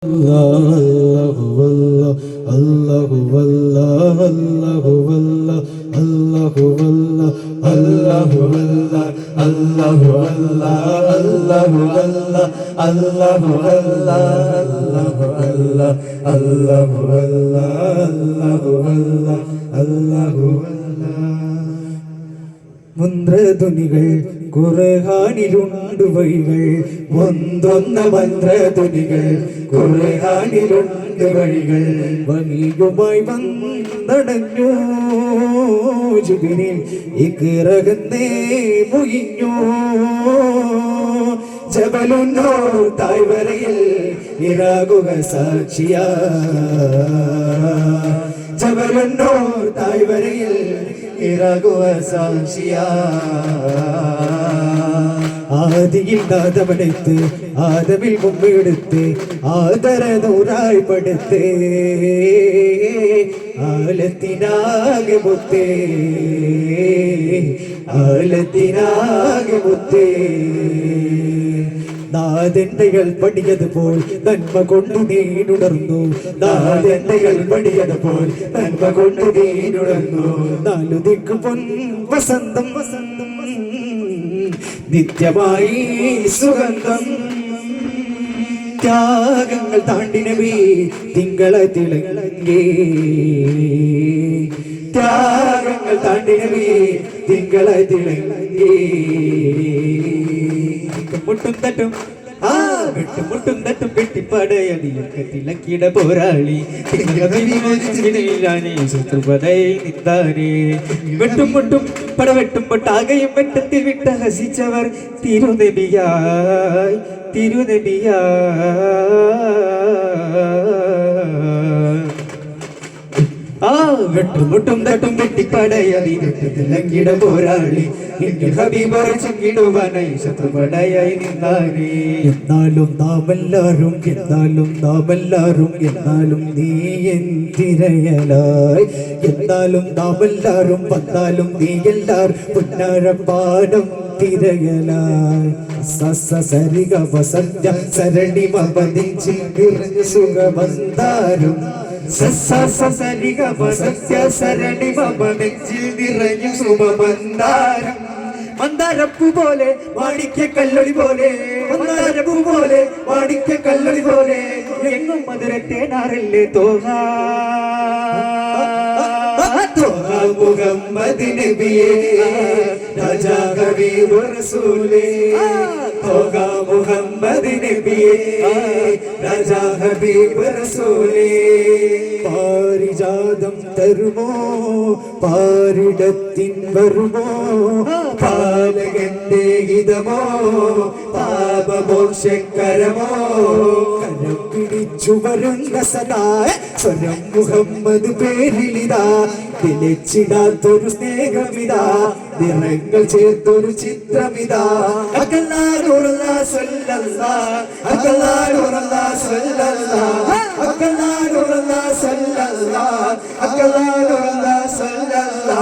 Allah Allah Allah Allah Allah Allah Allah മന്ത്രധ്വനികൾ ഖുർആനിലുണ്ട് വഴികൾ ഒന്നൊന്ന മന്ത്രധ്വനികൾ ഖുർആനിലുണ്ട് വഴികൾ വഹിയുമായി വന്നടഞ്ഞു ജിബ്രീൽ ഇഖ്റകന്നേ മുയിഞ്ഞു ജബലുന്നോ തായ്വരയിൽ ഇറാകുക സാക്ഷിയാ ജബലുന്നോ തായ്വരയിൽ ഇറാകുക സാക്ഷിയാ ആദിയിൽ നാദമെടുത്ത് ആദമിൽ മുമ്പെടുത്ത് ആദരനൂറായി പടുത്ത് ആലത്തിനാകെ മുത്തേ ആലത്തിനാകെ മുത്തേ നാദെണ്ടകൾ പടിയതുപോൽ നന്മ കൊണ്ടു നീനുണർന്നു നാദെണ്ടകൾ പടിയതുപോൽ നന്മ കൊണ്ടു നീനുണർന്നു നാലു ദിക്കു പൊൻ വസന്തം വസന്തം നിത്യമായി സുഗന്ധം ത്യാഗങ്ങൾ താണ്ടിനവേ തിങ്കള തിളങ്ങേ ത്യാഗങ്ങൾ താണ്ടിനവേ തിങ്കള തിളങ്ങേ മുട്ടും തട്ടും വെട്ടുമുട്ടും തട്ടും കെട്ടിപ്പടയടിയൊക്കെ തിളക്കിട പോരാളി വെട്ടും മുട്ടും പടവെട്ടും പൊട്ടാകയും വെട്ടത്തിൽ വിട്ട ഹസിച്ചവർ തിരുനബിയായി വെട്ടുമുട്ടും തട്ടും വെട്ടിപ്പടയായി വെട്ടത്തിലക്കിട പോരാളി ശത്രുപടയായി നിന്നാരേ എന്നാലും നാമെല്ലാരും എന്നാലും നീ എന്തിരയലായി എന്നാലും നാമെല്ലാരും വന്നാലും നീ എല്ലാരും പുന്നാരപ്പാടം തിരയലായി സരിഗ വസന്ത സരണി മപതിച്ച് സുഖമന്താരും സരിഗ വസന്ത സരണി മപതിച്ച് നിറഞ്ഞു സുഖമന്താരം മന്ദാരപ്പൂ പോലെ മാണിക്യ കല്ലൊളി പോലെ മന്ദാരപ്പൂ പോലെ മാണിക്യ കല്ലൊളി പോലെ എങ്ങും മധുരത്തേനാറല്ലേ തോഹാ മുഹമ്മദ് നബിയേ രാജാ ഹബീബ് റസൂലേ തോഹാ മുഹമ്മദ് നബിയേ രാജാ ഹബീബ് റസൂലേ പാരിജാതം തരുമോ പാരിടത്തിൻ വരുമോ പാലകന്റെ ഹിതമോ പാപമോക്ഷകരമോ കരം പിടിച്ചു വരുന്ന സദാ സ്വരം മുഹമ്മദ് പേരിലിതാ തിലച്ചിടാത്തൊരു സ്നേഹമിതാ നിറങ്ങൾ ചേർത്തൊരു ചിത്രമിതാ അക്കല്ലാഹുറല്ലാ സല്ലല്ലാ അക്കല്ലാഹുറല്ലാ സല്ലല്ലാ അക്കല്ലാഹുറല്ലാ സല്ലല്ലാ അക്കല്ലാഹുറല്ലാ സല്ലല്ലാ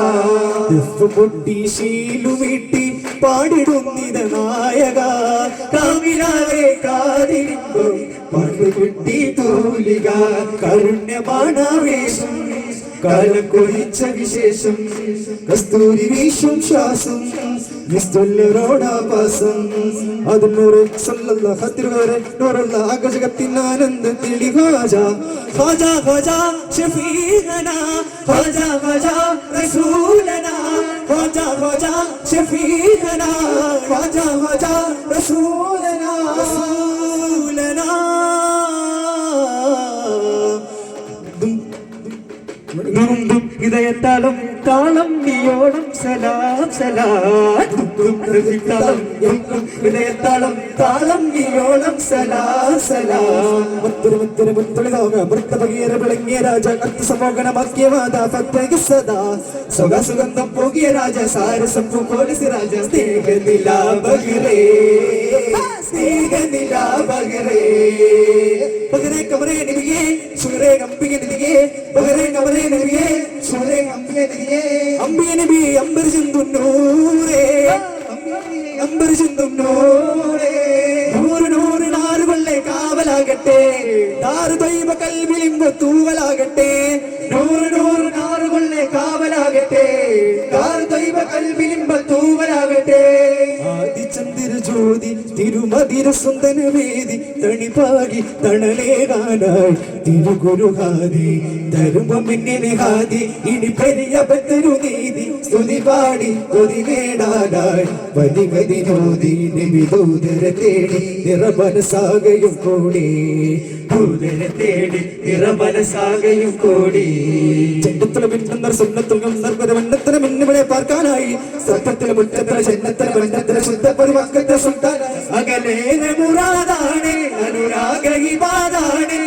ദഫ്മുട്ടി ശീലുമിട്ടി പാടിടുന്നിത നായക കാമിലാരെ കാതിരിക്കും പാട്ടുകുട്ടി തൂലിക കരുണ്യമാണാവേശം കാലം കൊഴിച്ച വിശേഷം കസ്തൂരി വീശും ശ്വാസം നിസ്തുല്യരോടാപാസം അതിനൂറ് സല്ലല്ലാഹു തിരുവരെ നൂറുള്ള ആകാശകത്തിനാനന്ദ തിളി ഖാജാ ഖാജാ ഖാജാ ഷഫീഖനാ ഖാജാ ഖാജാ റസൂലനാ ഖാജാ ഖാജാ ഷഫീഖനാ ഖാജാ ഖാജാ റസൂലനാ റസൂലനാ ഹൃദയത്താളം താളം നീയോണം സലാം സലാം ഹൃദയത്താളം താളം നീയോണം സലാം സലാം വിളങ്ങിയ രാജ സമോഗണമാക്കിയ സദാ സുഗന്ധം പോകിയ രാജ സാരസം പോലീസ് രാജ സ്നേഹനിലാപകരേ സ്നേഹനിലാപകരേ പകരെ കമറേ നിവിയേ സുരേ അമ്പിക നിവിയേ പകരെ കമറേ നിവിയേ സുരേ അമ്പിക നിവിയേ അമ്പിക നബി അംബർ ചിന്തുന്നൂരേ അംബർ ചിന്തുന്നൂരേ നൂറ് നൂറ് നാലുകൊള്ളേ കാവലാകട്ടെ പൂവാകട്ടെ ദാറുദൈവ കൽവിലിമ്പ തൂവലാകട്ടെ നൂറ് നൂറ് നാറുകൊള്ളെ കാവലാകട്ടെ ദാറുദൈവ കൽവിലിമ്പ തൂവലാകട്ടെ ആദിചന്ദ്ര ജ്യോതി തിരുമതിര സുന്ദര വേദി തണിപ്പാകി തണലേകാനായി തിരുഗുരുഹാദി തരുമ്പമിന്നെ ഹാദി ഇനി പെരിയ ബത്തരു നീതി സ്തുതി പാടി കൊതി നേടാനായി പതി പതിനോതി നിമിദൂതര തേടി നിറമനസാകയും കൂടി ദൂതര തേടി നിറമനസാകയും കൂടി ചെണ്ടത്തിലെ മിന്നുന്ന സുന്നത്തും നിർവ്വതമെണ്ണത്തിന് മിന്നുകളെ പാർക്കാനായി സത്യത്തിലെ മുറ്റത്തിലെ ചെന്നത്തിലെ ബന്ധത്തിലെ ശുദ്ധപരിവാക്കത്തെ സുൽത്താനായി അകലേറെ മുറാദാണ് അനുരാഗ ഇബാദാണ്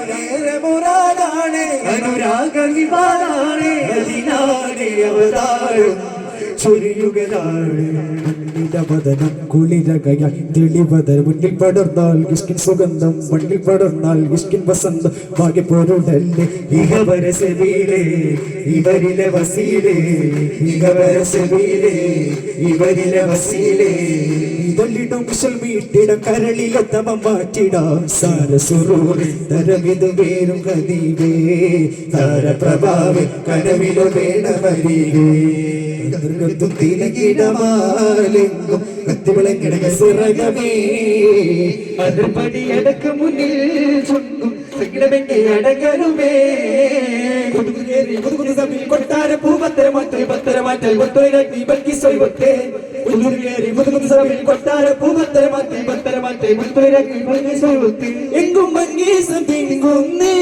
അകലേറെ മുറാദാണ് അനുരാഗ ഇബാദാണ് അതിനാണ് അവതാരം ചൊരിയുകയാണ് വദനം കുളിരകയാൽ തെളിവതർ മുന്നിൽ പടർന്നാൽ കിഷ്കിൻ സുഗന്ധം മണ്ണിൽ പടർന്നാൽ കിഷ്കിൻ വസന്തം ഭാഗ്യപ്പോരുടല്ലേ ഇഹവരസവീലേ ഇവരിലെ വസീലേ ഇഹവരസവീലേ ഇവരിലെ വസീലേ ഇതല്ലിടും കുശൽ മീട്ടിടം കരളിലെത്തമം മാറ്റിടാം സാരസുറൂറി തരമിതു വേരും കദീവേ താരപ്രഭാവേ കനവിലു വേണമരികേ ദുർഗത്തും തിലകിടമാലെങ്കും കത്തിവിളങ്ങിടക സിറകമേ അതിർപടി അടക്ക മുന്നിൽ ചൊങ്കും സകിടമെങ്കിൽ അടകരുമേ കൊട്ടാര പൂപത്തര മാറ്റൽ പത്തര മാറ്റൽ ഒത്തൊഴിലി ബൽക്കി സൊയ്വത്തെ കൊട്ടാര പൂപത്തര മാറ്റൽ പത്തര മാറ്റൽ ഒത്തൊഴിലി ബൽക്കി സൊയ്വത്തെ എങ്കും മങ്ങീസം തിങ്ങുന്നേ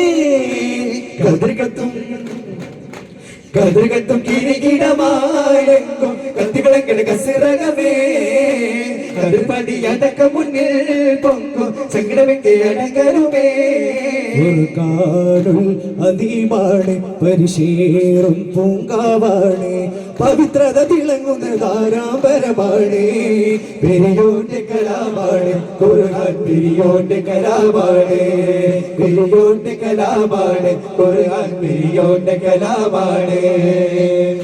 കതിർകത്തും കിരീടമായെങ്കും കത്തിവിളങ്ങിട കസിറകമേ കതിർപടി അടക്ക മുന്നിൽ പൊങ്കും സങ്കടമെങ്കിൽ അടകരുമേ ഒരു കാടും അതീമാണ് പരിശേറും പൂങ്കാവാണ് പവിത്രത തിളങ്ങുന്ന ധാരാപരമാണ് പെരിയോന്റെ കലാമാണ് ഖുർആൻ പെരിയോന്റെ കലാമാണ് പെരിയോന്റെ കലാമാണ് ഖുർആൻ പെരിയോന്റെ കലാമാണ്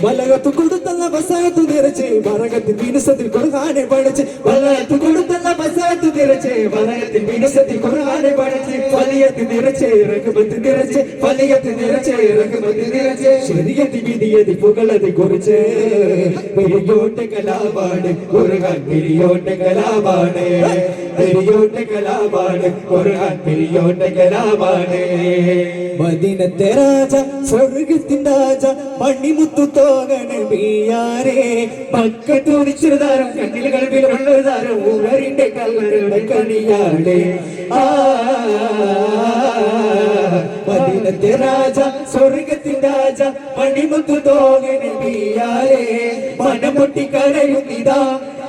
വലകത്തു കൊടുത്തല്ല ബസാത്തു നിറച്ച് വറകത്തിൽ വിനുസത്തിൽ ഖുർആനെ പഠിച്ച് വലകത്തു കൊടുത്തല്ല ബസാത്തു നിറച്ച് വറകത്തിൽ വിനുസത്തിൽ ഖുർആനെ പഠിച്ച് വലിയത്ത് നിറച്ച് റഹ്മത്ത് നിറച്ച് വലിയത്ത് നിറച്ച് റഹ്മത്ത് നിറച്ച് ശരീഅത്ത് വിധിയതി പുകളതി കുറിച്ച് പെരിയോന്റെ കലാമാണ് ഖുർആൻ പെരിയോന്റെ കലാമാണ് പെരിയോന്റെ കലാമാണ് ഖുർആൻ പെരിയോന്റെ കലാമാണ് മദീനത്തെ രാജ സ്വർഗത്തിന്റെ രാജ മണിമുത്തു തോകണ ബിയാരേ പക്കത്തോടിച്ചൊരുതാരം കണ്ണിൽ കൽവിൽ ഉള്ളൊരുതാരം ഊരറിന്റെ കല്ലറുടെ കണിയാടേ മദീനത്തെ രാജ സ്വർഗത്തിന്റെ രാജ മണിമുത്തു തോകണ ബിയാരേ മനമൊട്ടി കരയുന്നിതാ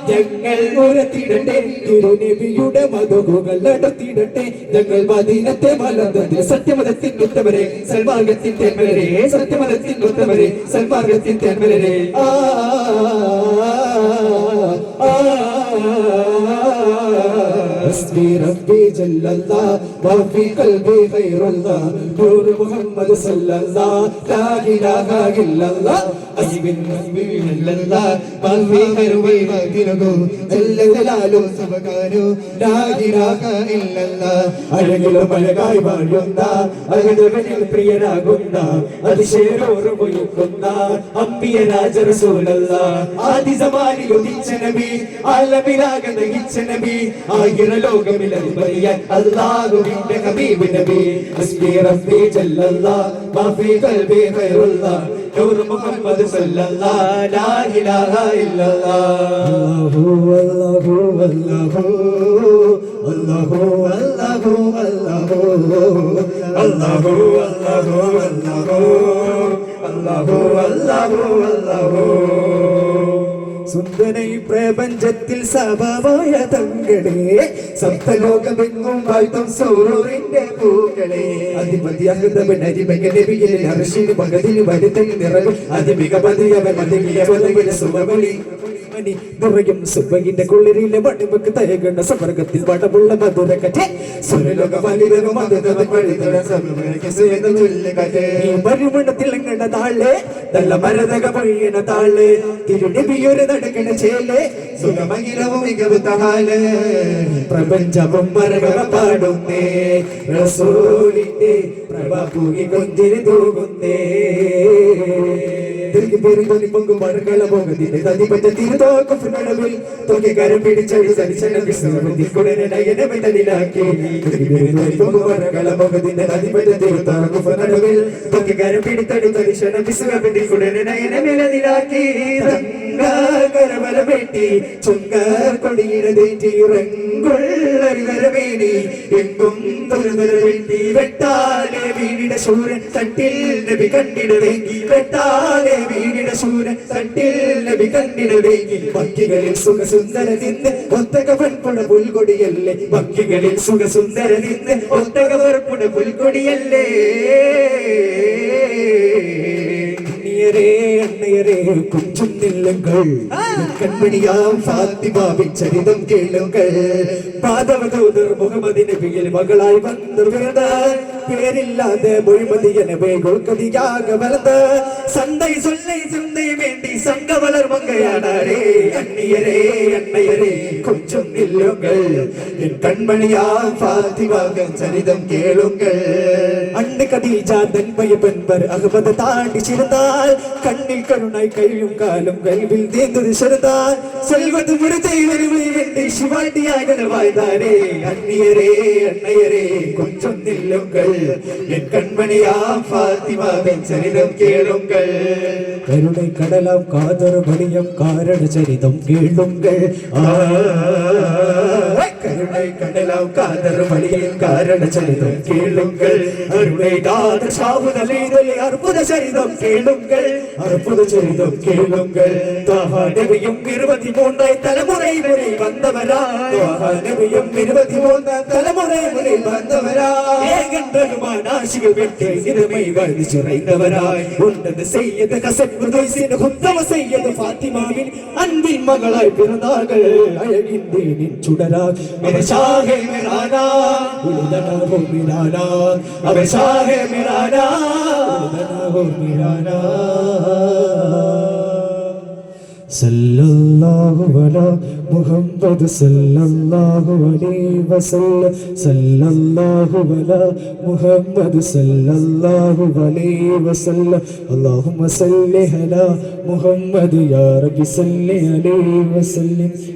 ഞങ്ങൾ ഉരത്തിടട്ടെ തിരുനബിയുടെ മധുകൾ നടത്തിയിടട്ടെ ഞങ്ങൾ മദീനത്തെ മലർന്നതിൽ സത്യമതത്തിൻ ഉത്തമരെ സൽമാർഗത്തിൻ തെന്മലരെ സത്യമതത്തിൻ ഉത്തമരെ സൽമാർഗത്തിൻ തെന്മലരെ حسبي ربي جل الله وفي قلبي خير الله نور محمد صلى الله لا إله إلا الله حسبي ربي جل الله وفي قلبي خير الله جل جلاله سبحانه لا إله إلا الله അഴകിലും അഴകായി വാഴുന്ന അഴകവനിൽ പ്രിയനാകുന്ന അതിശയരോർമൊഴുക്കുന്ന അമ്പിയ രാജ റസൂലല്ലാഹ് ആദി സമാനിൽ ഉദിച്ച നബി ആലമിലാകെ നയിച്ച നബി ലോകമിൽ അറിയാൻ അല്ലാഹുവിന്റെ ഹബീബ് നബി ഹസ്ബി റബ്ബി ജല്ലല്ലാഹ് മാഫി ഖൽബി ഖൈറുല്ലാഹ് നൂർ മുഹമ്മദ് സല്ലല്ലാഹ് ലാ ഇലാഹ ഇല്ലല്ലാഹ് അല്ലാഹു അല്ലാഹു അല്ലാഹു അല്ലാഹു അല്ലാഹു അല്ലാഹു അല്ലാഹു അല്ലാഹു അല്ലാഹു അല്ലാഹു സുന്ദര പ്രപഞ്ചത്തിൽ സഭവായ തങ്ങളെ സപ്തലോകമെങ്ങും വാഴ്ത്തും സൗരൂറിന്റെ പൂക്കളെ അതിപതിയാകുന്നവൻ അരിമകനബിയിലെ അർശിന് പകതിന് വരുത്തൽ നിറവും അതിമികപതിയവൻ മതിമിയ സുമകളി കൺമണി നിറയും സുബഹിന്റെ കുളിരിലെ മണിമക്ക് തയകണ സ്വർഗത്തിൽ വടമുള്ള മധുരകഥ സുരലോക വലിയ മരുമണത്തിളങ്ങണ താളെ നല്ല മരതക പൊഴിയണ താളെ തിരുനബിയൊരു നടക്കണ ചേലെ സുഖമകിലവും മികവുത്താല് പ്രപഞ്ചവും മരകവ പാടുന്നേ റസൂലിന്റെ പ്രഭ പൂകി കൊഞ്ചിരി തൂകുന്നേ പൊങ്കും മഴകള പോകുന്നില്ല തനിപ്പറ്റ തിരുതോക്കുടവിൽ തൊക്കിക്കാരം പിടിച്ചടി സരിശനകിലാക്കി മഴകള പോകുന്നില്ല തനിപ്പറ്റ തിരുതോക്കുടവിൽ തൊക്കിക്കാരം പിടിത്തടി സരിശന നയനമിലാക്കി കരമല വെട്ടി ചുങ്ക കൊടിയിടേറ്റിറങ്ങുള്ളരിവരവേണി എങ്കും തൊരുതര വെട്ടി വെട്ടാലെ വീടിന്റെ ശൂരൻ തട്ടിൽ നബി കണ്ടിടവേങ്കി വെട്ടാലെ വീടിന്റെ ശൂരൻ തട്ടിൽ നബി കണ്ടിടവേങ്കി ഭക്തികളിൽ സുഖസുന്ദര നിന്ന് ഒത്തക പെൺപുണ പുൽകൊടിയല്ലേ ഭക്തികളിൽ സുഖസുന്ദര നിന്ന് ഒത്തക പെൺപുണ പുൽകൊടിയല്ലേ അണ്ണയരേ കുഞ്ചും നില്ലുങ്കൾ കൺമണിയാം ഫാത്തിമാവിൻ ചരിതം കേളുങ്കൾ പാദവതൂതർ മുഹമ്മദ് നബിയിൽ മകളായി വന്നു പേരില്ലാതെ മുഴുമതി எனவே கொள்கதியாக வளர்ந்த சந்தை சொல்லை சிந்தை வேண்டி சங்க வளர் மங்கையானாரே அண்ணையரே கொஞ்சம் நில்லுங்கள் என் கண்மணியாம் ஃபாத்திமாவின் சரிதம் கேளுங்கள் அண்ணு கதீஜா தன்மைய பெண்பர் அகமது தாண்டி சிறந்தால் கண்ணில் கருணாய் கையும் காலும் கல்வில் தேர்ந்தது சிறந்தால் செல்வது முழுதை வருவை வெண்டி சிவாட்டியாக வாழ்ந்தாரே அண்ணையரே கொஞ்சம் நில்லுங்கள் என் கண்மணியாம் ஃபாத்திமாவின் சரிதம் கேளுங்கள் கருணை கடலாம் காதர் வலியம் காரண சரிதம் கேளுங்கள் கருணை கடலாம் காதர் வலியம் காரண சரிதம் கேளுங்கள் அருணை தாதர் சாவுதலை அற்புத சரிதம் கேளுங்கள் அற்புத சரிதம் கேளுங்கள் நபியும் 23 தலைமுறை முறை வந்தவரா நபியும் 23 தலைமுறை முறை வந்தவரா ஏகன்றகுமானாசிகள் வெற்றி இருமை வாழ்ந்து சுரைந்தவராய் உன்னது செய்யது கசப்புதைசின் குத்தவ செய்யது ஃபாத்திமாவின் அன்பின் மகளாய் பிறந்தார்கள் அழகின் தேனின் சுடராய் அவர் ஷாஹே மிரானா உலதனா ஹோ மிரானா அவர் ஷாஹே மிரானா உலதனா ஹோ மிரானா സല്ലല്ലാഹു അലാ മുഹമ്മദ് സല്ലല്ലാഹു അലൈഹി വസല്ലം സല്ലല്ലാഹു അലാ മുഹമ്മദ് സല്ലല്ലാഹു അലൈഹി വസല്ലം അല്ലാഹുമ്മ സല്ലി അലാ മുഹമ്മദ് യാ റബ്ബി സല്ലി അലൈഹി വസല്ലം